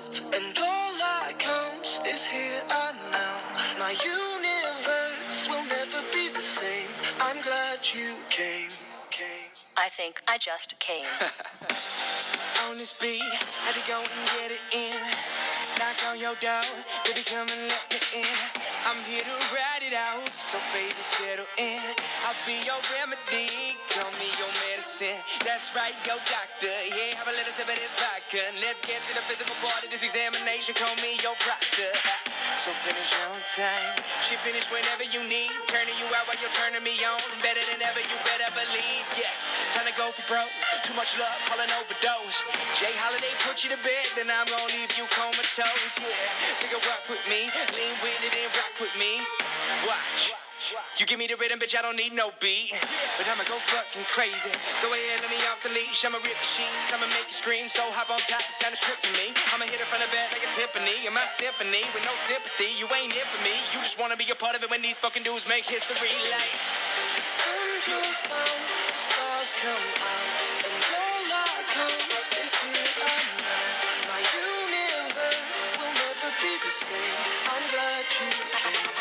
and all that counts is here and now. My universe will never be the same. I'm glad you came. I think I just came. On this beat, had to go and get it in. Knock on your door, baby, come and let me in. I'm here to ride it out, so baby, settle in. I'll be your remedy, call me your medicine. That's right, your doctor. Yeah, have a little sip of this vodka. Let's get to the physical part of this examination. Call me your proctor. So finish on time. She finish whenever you need. Turning you out while you're turning me on. Better than ever, you better believe. Yes, trying to go for broke. Too much love, calling overdose. Jay Holiday put you to bed, then I'm gonna leave you comatose. Yeah, take a walk with me, lean with it and rock with me. Watch. You give me the rhythm, bitch, I don't need no beat. But I'ma go fucking crazy. Go ahead, let me off the leash. I'ma rip the sheets, I'ma make you scream. So hop on top, it's kinda strip for me. I'ma hit it from the back like a Tiffany. In my symphony, with no sympathy. You ain't it for me. You just wanna be a part of it when these fucking dudes make history. Like the sun goes down, the stars come out, and all that counts is here and now. My universe will never be the same. I'm glad you came.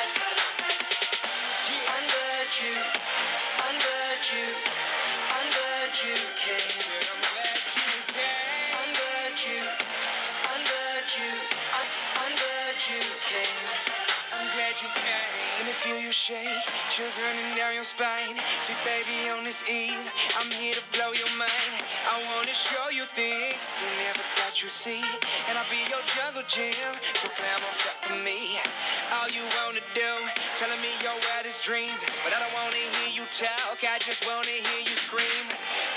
I'm glad you came. I'm glad you came. I'm glad you came. Let me feel you shake, chills running down your spine. See, baby, on this eve, I'm here to blow your mind. I wanna show you things you never thought you'd see. And I'll be your jungle gym, so climb on top of me. All you wanna do, telling me your wildest dreams. But I don't wanna hear you talk, I just wanna hear you scream.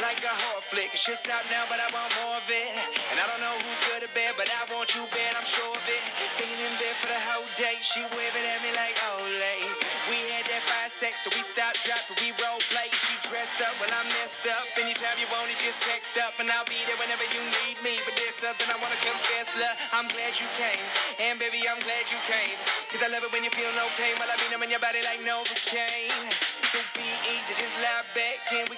Like a horror flick, it should stop now, but I want more of it. And I don't know who's good or bad, but I want you bad, I'm sure of it. Staying in bed for the whole day, she waving at me like Olay. We had that fire sex, so we stopped, dropped, we role play. She dressed up when I messed up. Anytime you want it, just text up, and I'll be there whenever you need me. But there's something I wanna confess, love. I'm glad you came, and baby, I'm glad you came. Cause I love it when you feel no pain while I be numbing your body like Novocaine. So be easy, just lie back, and we